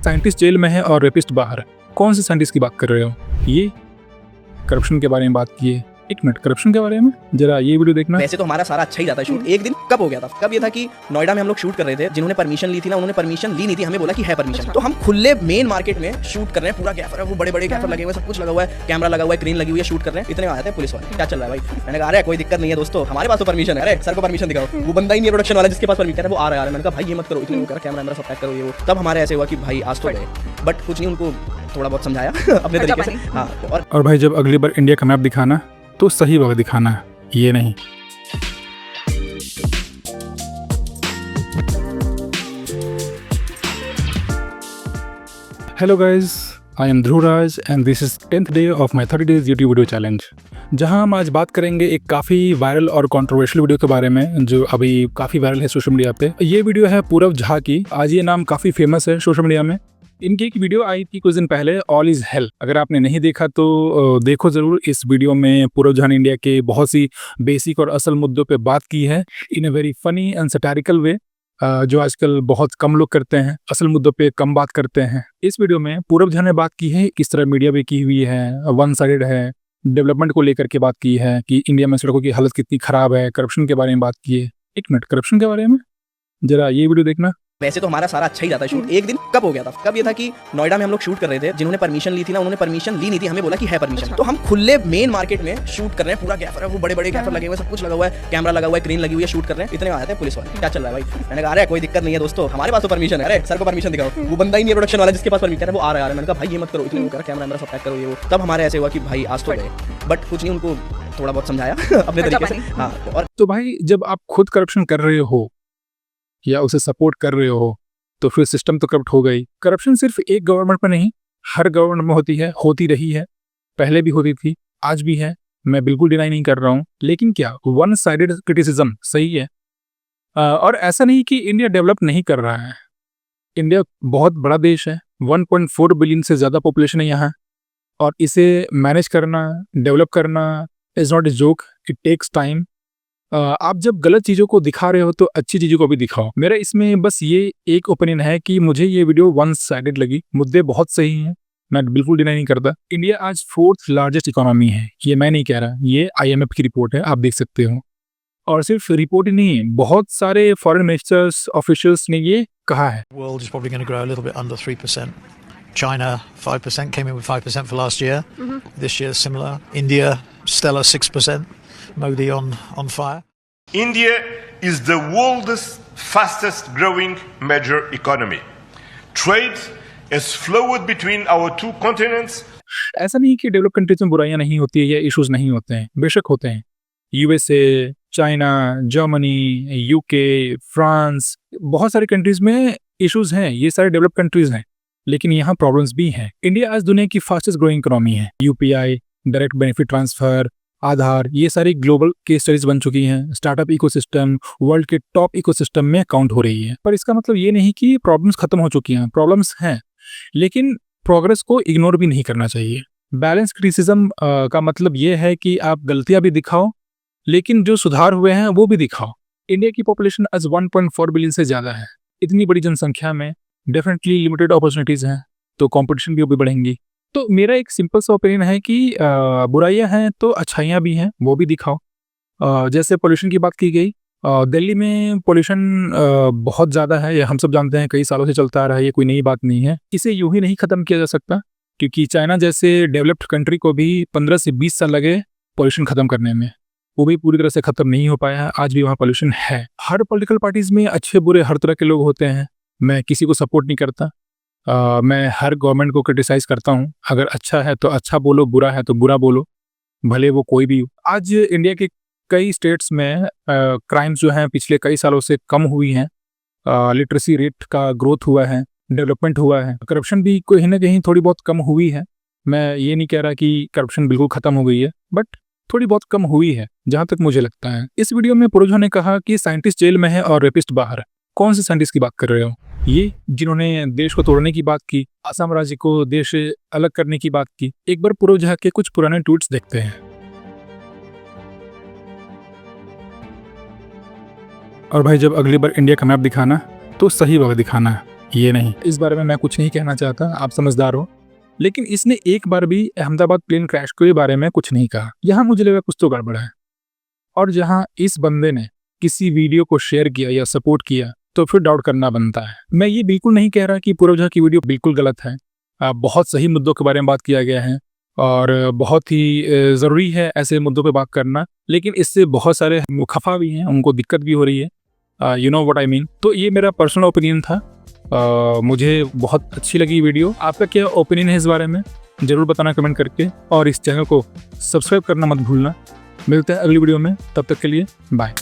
Scientist jail में है और रेपिस्ट बाहर। कौन से साइंटिस्ट की बात कर रहे हो? ये करप्शन के बारे में बात की है। एक मिनट, करप्शन के बारे में जरा ये वीडियो देखना। वैसे तो हमारा सारा अच्छा ही जाता है शूट। एक दिन कब हो गया था, कब ये था कि नोएडा में हम लोग शूट कर रहे थे। जिन्होंने परमिशन ली थी ना, उन्होंने परमिशन ली नहीं थी, हमें बोला कि है परमिशन। तो हम खुले मेन मार्केट में शूट कर रहे हैं, पूरा कैफर है, वो बड़े बड़े कैफर लगे हुए, सब कुछ लगा हुआ है, कैमरा लगा हुआ है, क्रेन लगी हुई है, शूट कर रहे हैं। इतने आए थे पुलिस वाले, क्या चल रहा है भाई? मैंने कहा अरे कोई दिक्कत नहीं है दोस्तों, हमारे पास तो परमिशन है। अरे सर को परमिशन दिखाओ। वो बंदा ही नहीं प्रोडक्शन वाला जिसके पास परमिशन है, वो आ रहा है। मैंने कहा भाई ये मत करो, इतने वो करा, कैमरा मेरा सब पैक करो, ये वो। तब हमारे ऐसे हुआ कि भाई आज तो गए, बट कुछ नहीं, उनको थोड़ा बहुत समझाया अपने तरीके से। हाँ, और भाई जब अगली बार इंडिया का मैप दिखाना तो सही वक्त दिखाना है, ये नहीं। Hello guys, I am Dhruvraj and this is 10th day of my 30 days YouTube video challenge, जहां हम आज बात करेंगे एक काफ़ी वायरल और कंट्रोवर्शियल वीडियो के बारे में जो अभी काफ़ी वायरल है सोशल मीडिया पे। ये वीडियो है पूरव झा की। आज ये नाम काफ़ी फेमस है सोशल मीडिया में। इनकी एक वीडियो आई थी कुछ दिन पहले, ऑल इज हेल। अगर आपने नहीं देखा तो देखो ज़रूर। इस वीडियो में पूरव झा ने इंडिया के बहुत सी बेसिक और असल मुद्दों पे बात की है इन अ वेरी फनी एंड सैटिरिकल वे, जो आजकल बहुत कम लोग करते हैं, असल मुद्दों पे कम बात करते हैं। इस वीडियो में पूरव झा ने बात की है किस तरह मीडिया पे की हुई है, वन साइडेड है, डेवलपमेंट को लेकर के बात की है कि इंडिया में सड़कों की हालत कितनी खराब है, करप्शन के बारे में बात की है। एक मिनट, करप्शन के बारे में जरा ये वीडियो देखना। वैसे तो हमारा सारा अच्छा ही जाता है शूट। एक दिन कब हो गया था, कब ये था कि नोएडा में हम लोग शूट कर रहे थे। जिन्होंने परमिशन ली थी ना, उन्होंने परमिशन ली नहीं थी, हमें बोला कि है परमिशन। तो हम खुले मेन मार्केट में शूट कर रहे हैं, पूरा कैफर है, वो बड़े बड़े कैफर लगे हुए, सब कुछ लगा हुआ है, कैमरा लगा हुआ है, क्रेन लगी हुई है, शूट कर रहे हैं। इतने आए थे पुलिस वाले, क्या चल रहा है भाई? मैंने कहा अरे कोई दिक्कत नहीं है दोस्तों, हमारे पास तो परमिशन है। अरे सर को परमिशन दिखाओ। वो बंदा ही नहीं प्रोडक्शन वाला जिसके पास परमिशन है, वो आ रहा है। मैंने कहा भाई ये मत करो, इतने वो करा, कैमरा मेरा सब पैक करो, ये वो। तब हमारे ऐसे हुआ कि भाई आज तो गए, बट कुछ नहीं, उनको थोड़ा बहुत समझाया अपने तरीके से। हाँ, और तो भाई जब आप खुद करप्शन कर रहे हो या उसे सपोर्ट कर रहे हो तो फिर सिस्टम तो करप्ट हो गई। करप्शन सिर्फ एक गवर्नमेंट में नहीं, हर गवर्नमेंट में होती है, होती रही है, पहले भी होती थी, आज भी है, मैं बिल्कुल डिनाई नहीं कर रहा हूँ। लेकिन क्या वन साइडेड क्रिटिसिज्म सही है? और ऐसा नहीं कि इंडिया डेवलप नहीं कर रहा है। इंडिया बहुत बड़ा देश है, 1.4 बिलियन से ज़्यादा पॉपुलेशन है यहाँ, और इसे मैनेज करना, डेवलप करना is not a joke, it takes time. आप जब गलत चीज़ों को दिखा रहे हो तो अच्छी चीज़ों को भी दिखाओ। मेरा इसमें बस ये एक ओपिनियन है कि मुझे ये वीडियो वन साइडेड लगी। मुद्दे बहुत सही हैं, मैं बिल्कुल डिनाई नहीं करता। इंडिया आज 4th लार्जेस्ट इकोनॉमी है, ये मैं नहीं कह रहा, ये IMF की रिपोर्ट है, आप देख सकते हो। और सिर्फ रिपोर्ट ही नहीं है, बहुत सारे फॉरेन मिनिस्टर्स, ऑफिशियल्स ने ये कहा है। World is probably going to grow a little bit under 3%. China 5% came in with 5% for last year. This year similar. India stellar 6%. Modi on fire. India is the world's fastest growing major economy. Trade has flowed between our two continents. ऐसा नहीं कि develop countries में बुराइयां नहीं होती है या issues नहीं होते हैं, बेशक होते हैं। USA, China, Germany, UK, France, बहुत सारी कंट्रीज में इश्यूज हैं, ये सारे डेवलप कंट्रीज हैं, लेकिन यहाँ प्रॉब्लम्स भी हैं। इंडिया आज दुनिया की फास्टेस्ट ग्रोइंग इकोनॉमी है। UPI, डायरेक्ट बेनिफिट ट्रांसफर, आधार, ये सारी ग्लोबल केस स्टडीज बन चुकी हैं। स्टार्टअप इकोसिस्टम वर्ल्ड के टॉप इकोसिस्टम में काउंट हो रही है। पर इसका मतलब ये नहीं कि प्रॉब्लम्स खत्म हो चुकी हैं, प्रॉब्लम्स हैं, लेकिन प्रोग्रेस को इग्नोर भी नहीं करना चाहिए। बैलेंस क्रिटिसिज्म का मतलब ये है कि आप गलतियां भी दिखाओ, लेकिन जो सुधार हुए हैं वो भी दिखाओ। इंडिया की पॉपुलेशन आज 1.4 बिलियन से ज़्यादा है। इतनी बड़ी जनसंख्या में डेफिनेटली लिमिटेड अपॉर्चुनिटीज़ हैं, तो कॉम्पिटिशन भी बढ़ेंगी। तो मेरा एक सिंपल सा ओपिनियन है कि बुराइयां हैं तो अच्छाइयां भी हैं, वो भी दिखाओ। जैसे पोल्यूशन की बात की गई, दिल्ली में पोल्यूशन बहुत ज़्यादा है, ये हम सब जानते हैं, कई सालों से चलता आ रहा है, ये कोई नई बात नहीं है। इसे यूं ही नहीं ख़त्म किया जा सकता, क्योंकि चाइना जैसे डेवलप्ड कंट्री को भी 15 से 20 साल लगे पोल्यूशन ख़त्म करने में, वो भी पूरी तरह से ख़त्म नहीं हो पाया है। आज भी वहाँ पोल्यूशन है। हर पॉलिटिकल पार्टीज़ में अच्छे बुरे हर तरह के लोग होते हैं, मैं किसी को सपोर्ट नहीं करता। मैं हर गवर्नमेंट को क्रिटिसाइज़ करता हूँ। अगर अच्छा है तो अच्छा बोलो, बुरा है तो बुरा बोलो, भले वो कोई भी हो। आज इंडिया के कई स्टेट्स में क्राइम्स जो हैं पिछले कई सालों से कम हुई हैं, लिटरेसी रेट का ग्रोथ हुआ है, डेवलपमेंट हुआ है, करप्शन भी कहीं ना कहीं थोड़ी बहुत कम हुई है। मैं ये नहीं कह रहा कि करप्शन बिल्कुल ख़त्म हो गई है, बट थोड़ी बहुत कम हुई है, जहाँ तक मुझे लगता है। इस वीडियो में पूरव झा ने कहा कि साइंटिस्ट जेल में है और रेपिस्ट बाहर। कौन से साइंटिस्ट की बात कर रहे हो? ये जिन्होंने देश को तोड़ने की बात की, असम राज्य को देश से अलग करने की बात की। एक बार पूरव झा के कुछ पुराने ट्वीट्स देखते हैं। और भाई जब अगली बार इंडिया का मैप दिखाना तो सही वक्त दिखाना है, ये नहीं, इस बारे में मैं कुछ नहीं कहना चाहता, आप समझदार हो। लेकिन इसने एक बार भी अहमदाबाद प्लेन क्रैश के बारे में कुछ नहीं कहा। यहाँ मुझे लगा कुछ तो गड़बड़ है। और जहाँ इस बंदे ने किसी वीडियो को शेयर किया या सपोर्ट किया तो फिर डाउट करना बनता है। मैं ये बिल्कुल नहीं कह रहा कि पूरव झा की वीडियो बिल्कुल गलत है। बहुत सही मुद्दों के बारे में बात किया गया है और बहुत ही ज़रूरी है ऐसे मुद्दों पे बात करना, लेकिन इससे बहुत सारे खफा भी हैं, उनको दिक्कत भी हो रही है। You know what I mean. तो ये मेरा पर्सनल ओपिनियन था। मुझे बहुत अच्छी लगी वीडियो। आपका क्या ओपिनियन है इस बारे में, ज़रूर बताना कमेंट करके, और इस चैनल को सब्सक्राइब करना मत भूलना। मिलते हैं अगली वीडियो में, तब तक के लिए बाय।